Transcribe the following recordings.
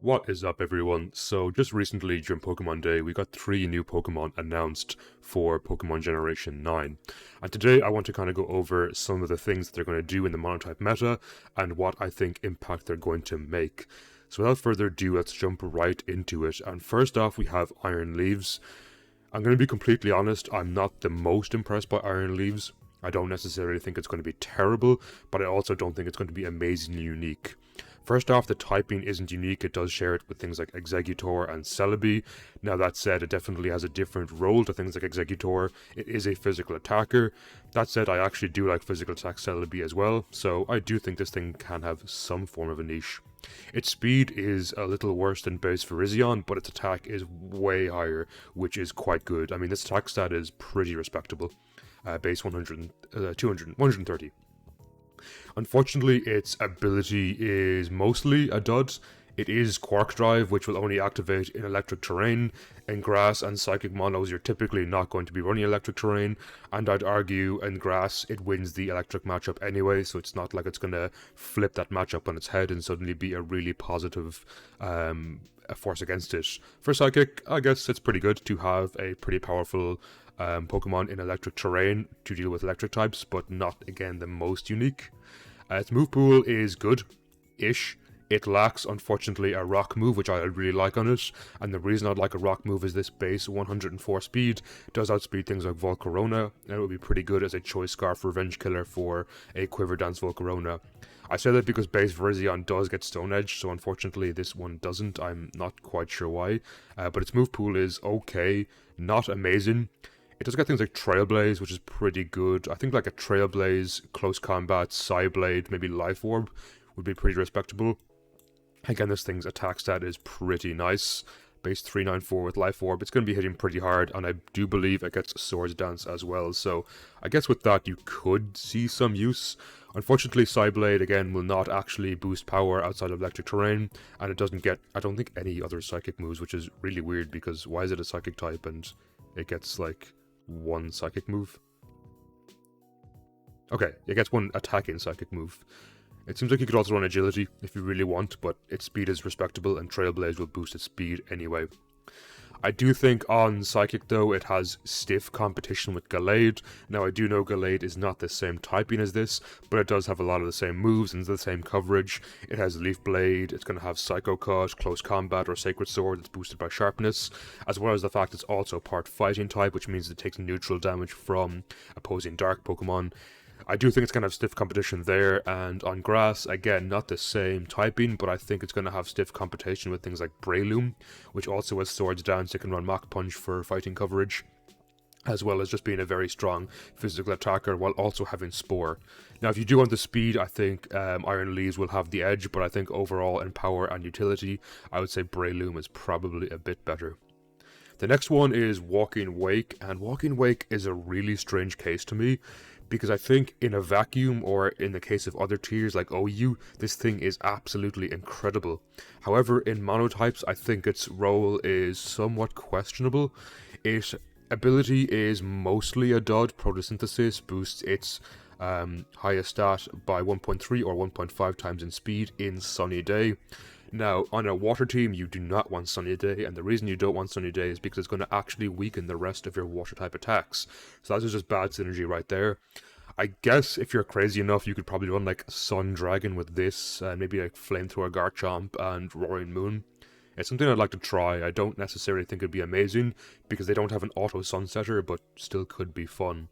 What is up, everyone? So just recently during Pokemon Day, we got 3 new Pokemon announced for Pokemon Generation 9. And today I want to kind of go over some of the things that they're going to do in the Monotype meta and what I think impact they're going to make. So without further ado, let's jump right into it. And first off, we have Iron Leaves. I'm going to be completely honest, I'm not the most impressed by Iron Leaves. I don't necessarily think it's going to be terrible, but I also don't think it's going to be amazingly unique. First off, the typing isn't unique, it does share it with things like Exeggutor and Celebi. Now that said, it definitely has a different role to things like Exeggutor. It is a physical attacker. That said, I actually do like physical attack Celebi as well, so I do think this thing can have some form of a niche. Its speed is a little worse than base Virizion, but its attack is way higher, which is quite good. I mean, this attack stat is pretty respectable. Base 100, 200, 130. Unfortunately, its ability is mostly a dud. It is Quark Drive, which will only activate in electric terrain. In grass and psychic monos, you're typically not going to be running electric terrain, and I'd argue in grass it wins the electric matchup anyway, so it's not like it's going to flip that matchup on its head and suddenly be a really positive a force against it. For psychic, I guess it's pretty good to have a pretty powerful Pokemon in electric terrain to deal with electric types, but not, again, the most unique. Its move pool is good-ish. It lacks, unfortunately, a rock move, which I really like on it, and the reason I'd like a rock move is this base 104 speed does outspeed things like Volcarona, and it would be pretty good as a Choice Scarf Revenge Killer for a Quiver Dance Volcarona. I say that because base Virizion does get Stone Edge, so unfortunately this one doesn't. I'm not quite sure why, but its move pool is okay, not amazing. It does get things like Trailblaze, which is pretty good. I think like a Trailblaze, Close Combat, Psyblade, maybe Life Orb would be pretty respectable. Again, this thing's attack stat is pretty nice. Base 394 with Life Orb, it's going to be hitting pretty hard, and I do believe it gets Swords Dance as well, so I guess with that you could see some use. Unfortunately, Psyblade, again, will not actually boost power outside of electric terrain, and it doesn't get, I don't think, any other psychic moves, which is really weird, because why is it a psychic type and it gets, like, one psychic move? Okay, it gets one attacking psychic move. It seems like you could also run agility if you really want, but its speed is respectable and Trailblaze will boost its speed anyway. I do think on Psychic though it has stiff competition with Gallade. Now I do know Gallade is not the same typing as this, but it does have a lot of the same moves and the same coverage. It has Leaf Blade, it's going to have Psycho Cut, Close Combat or Sacred Sword that's boosted by Sharpness, as well as the fact it's also part Fighting type, which means it takes neutral damage from opposing Dark Pokemon. I do think it's going to have stiff competition there, and on grass, again, not the same typing, but I think it's going to have stiff competition with things like Breloom, which also has Swords Dance, it can run Mach Punch for fighting coverage, as well as just being a very strong physical attacker while also having Spore. Now, if you do want the speed, I think Iron Leaves will have the edge, but I think overall in power and utility, I would say Breloom is probably a bit better. The next one is Walking Wake, and Walking Wake is a really strange case to me, because I think in a vacuum, or in the case of other tiers like OU, this thing is absolutely incredible. However, in monotypes, I think its role is somewhat questionable. Its ability is mostly a dud. Photosynthesis boosts its highest stat by 1.3 or 1.5 times in speed in Sunny Day. Now, on a water team, you do not want Sunny Day, and the reason you don't want Sunny Day is because it's going to actually weaken the rest of your water-type attacks. So that's just bad synergy right there. I guess if you're crazy enough, you could probably run like Sun Dragon with this, and maybe like Flamethrower Garchomp and Roaring Moon. It's something I'd like to try. I don't necessarily think it'd be amazing, because they don't have an auto Sunsetter, but still could be fun.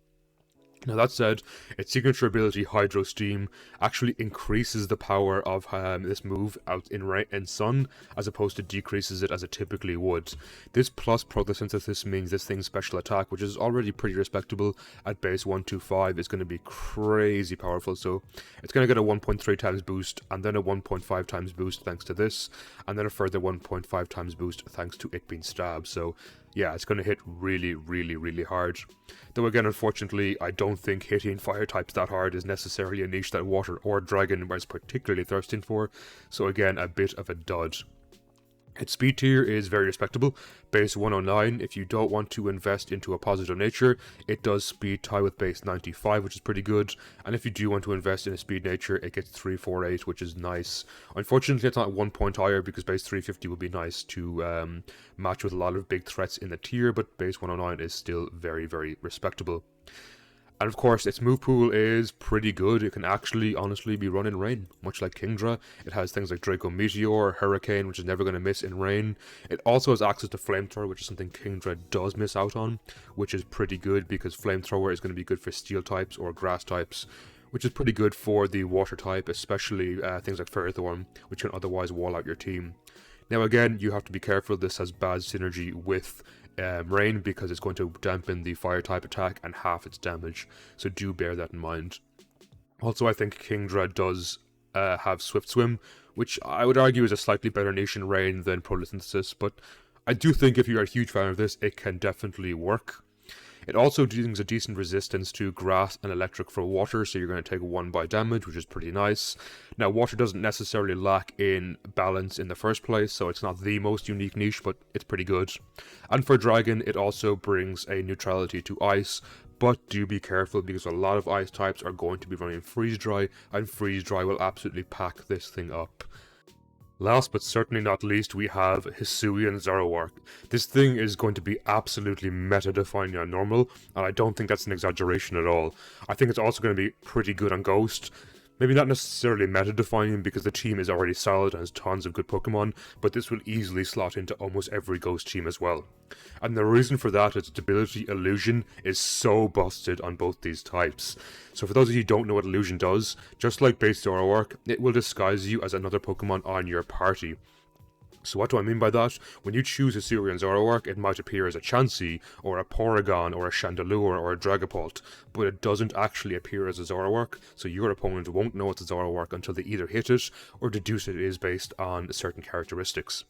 Now that said, its signature ability Hydro Steam actually increases the power of this move out in Sun, as opposed to decreases it as it typically would. This plus Photosynthesis means this thing's special attack, which is already pretty respectable at base 125, is going to be crazy powerful, so it's going to get a 1.3 times boost, and then a 1.5 times boost thanks to this, and then a further 1.5 times boost thanks to it being stabbed, so yeah, it's going to hit really, really, really hard. Though again, unfortunately, I don't think hitting fire types that hard is necessarily a niche that water or dragon is particularly thirsting for, so again, a bit of a dud. Its speed tier is very respectable, base 109. If you don't want to invest into a positive nature, it does speed tie with base 95, which is pretty good. And if you do want to invest in a speed nature, it gets 348, which is nice. Unfortunately, it's not 1 point higher because base 350 would be nice to match with a lot of big threats in the tier, but base 109 is still very, very respectable. And of course, its move pool is pretty good. It can actually, honestly, be run in rain, much like Kingdra. It has things like Draco Meteor, Hurricane, which is never going to miss in rain. It also has access to Flamethrower, which is something Kingdra does miss out on, which is pretty good because Flamethrower is going to be good for Steel types or Grass types, which is pretty good for the Water type, especially things like Ferrothorn, which can otherwise wall out your team. Now again, you have to be careful. This has bad synergy with rain because it's going to dampen the fire type attack and half its damage, so do bear that in mind. Also, I think Kingdra does have Swift Swim, which I would argue is a slightly better niche in rain than Protosynthesis, but I do think if you're a huge fan of this, it can definitely work. It also brings a decent resistance to grass and electric for water, so you're going to take 1 by damage, which is pretty nice. Now, water doesn't necessarily lack in balance in the first place, so it's not the most unique niche, but it's pretty good. And for dragon, it also brings a neutrality to ice, but do be careful because a lot of ice types are going to be running freeze dry, and freeze dry will absolutely pack this thing up. Last but certainly not least, we have Hisuian Zoroark. This thing is going to be absolutely meta-defining on normal, and I don't think that's an exaggeration at all. I think it's also going to be pretty good on Ghost. Maybe not necessarily meta-defining because the team is already solid and has tons of good Pokemon, but this will easily slot into almost every Ghost team as well. And the reason for that is its ability Illusion is so busted on both these types. So for those of you who don't know what Illusion does, just like base Zoroark, it will disguise you as another Pokemon on your party. So what do I mean by that? When you choose a Hisuian Zoroark, it might appear as a Chansey, or a Porygon, or a Chandelure, or a Dragapult, but it doesn't actually appear as a Zoroark, so your opponent won't know it's a Zoroark until they either hit it, or deduce it is based on certain characteristics.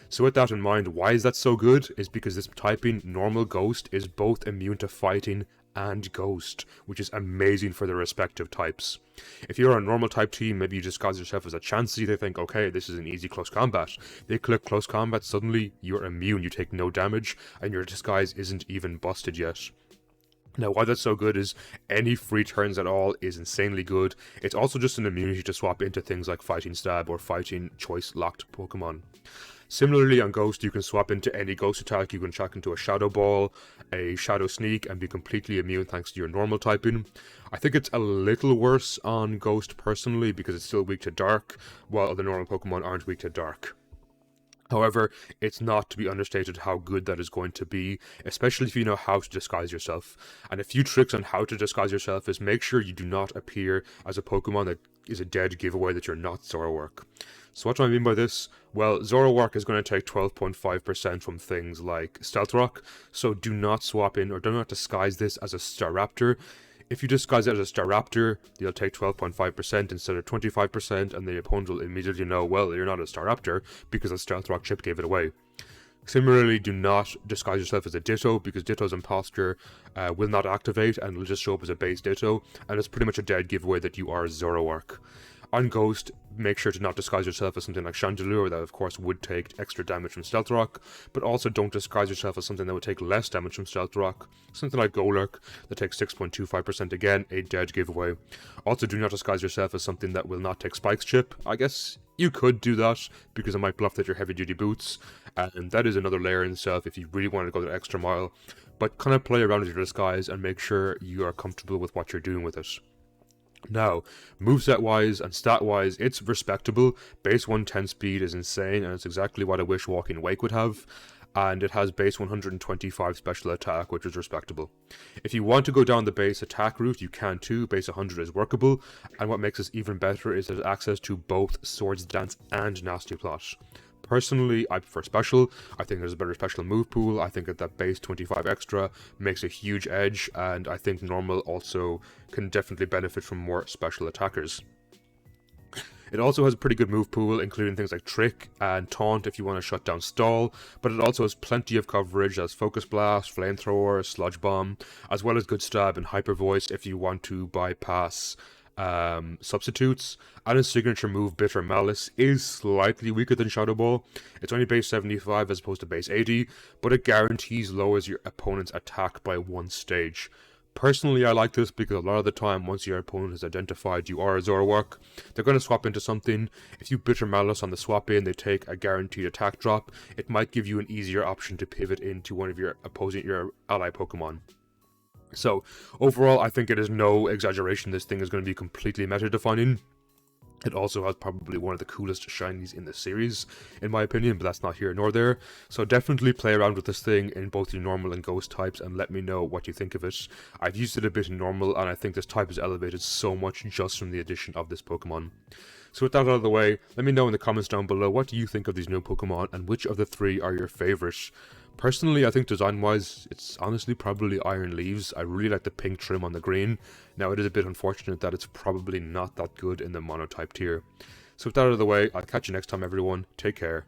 So with that in mind, why is that so good? Is because this typing, normal Ghost, is both immune to fighting and Ghost, which is amazing for their respective types. If you're a normal type team, maybe you disguise yourself as a Chansey, they think, okay, this is an easy close combat. They click close combat, suddenly you're immune, you take no damage, and your disguise isn't even busted yet. Now, why that's so good is any free turns at all is insanely good. It's also just an immunity to swap into things like Fighting Stab or Fighting Choice locked Pokemon. Similarly, on Ghost, you can swap into any Ghost attack. You can chuck into a Shadow Ball, a Shadow Sneak, and be completely immune thanks to your normal typing. I think it's a little worse on Ghost personally because it's still weak to Dark, while other normal Pokemon aren't weak to Dark. However, it's not to be understated how good that is going to be, especially if you know how to disguise yourself. And a few tricks on how to disguise yourself is make sure you do not appear as a Pokemon that is a dead giveaway that you're not Zoroark. So what do I mean by this? Well, Zoroark is going to take 12.5% from things like Stealth Rock, so do not swap in or do not disguise this as a Staraptor. If you disguise it as a Staraptor, you'll take 12.5% instead of 25%, and the opponent will immediately know, well, you're not a Staraptor because the Stealth Rock chip gave it away. Similarly, do not disguise yourself as a Ditto, because Ditto's Imposture will not activate and will just show up as a base Ditto, and it's pretty much a dead giveaway that you are Zoroark. On Ghost, make sure to not disguise yourself as something like Chandelure, that of course would take extra damage from Stealth Rock, but also don't disguise yourself as something that would take less damage from Stealth Rock. Something like Golurk, that takes 6.25%, again, a dead giveaway. Also, do not disguise yourself as something that will not take Spike's chip. I guess you could do that, because it might bluff that you're heavy duty boots, and that is another layer in itself if you really want to go the extra mile. But kind of play around with your disguise and make sure you are comfortable with what you're doing with it. Now, moveset wise and stat wise, it's respectable. Base 110 speed is insane, and it's exactly what I wish Walking Wake would have. And it has base 125 special attack, which is respectable. If you want to go down the base attack route, you can too. Base 100 is workable, and what makes this even better is that it has access to both Swords Dance and Nasty Plot. Personally, I prefer special. I think there's a better special move pool. I think that base 25 extra makes a huge edge, and I think normal also can definitely benefit from more special attackers. It also has a pretty good move pool, including things like Trick and Taunt if you want to shut down Stall, but it also has plenty of coverage as Focus Blast, Flamethrower, Sludge Bomb, as well as good Stab and Hyper Voice if you want to bypass substitutes, and his signature move, Bitter Malice, is slightly weaker than Shadow Ball. It's only base 75 as opposed to base 80, but it guarantees lowers your opponent's attack by 1 stage. Personally, I like this because a lot of the time, once your opponent has identified you are a Zoroark, they're going to swap into something. If you Bitter Malice on the swap in, they take a guaranteed attack drop. It might give you an easier option to pivot into one of your ally Pokemon. So, overall, I think it is no exaggeration this thing is going to be completely meta-defining. It also has probably one of the coolest shinies in the series, in my opinion, but that's not here nor there. So definitely play around with this thing in both your normal and ghost types and let me know what you think of it. I've used it a bit in normal and I think this type is elevated so much just from the addition of this Pokemon. So with that out of the way, let me know in the comments down below what do you think of these new Pokemon and which of the 3 are your favourite. Personally, I think design-wise, it's honestly probably Iron Leaves. I really like the pink trim on the green. Now, it is a bit unfortunate that it's probably not that good in the Monotype tier. So with that out of the way, I'll catch you next time, everyone. Take care.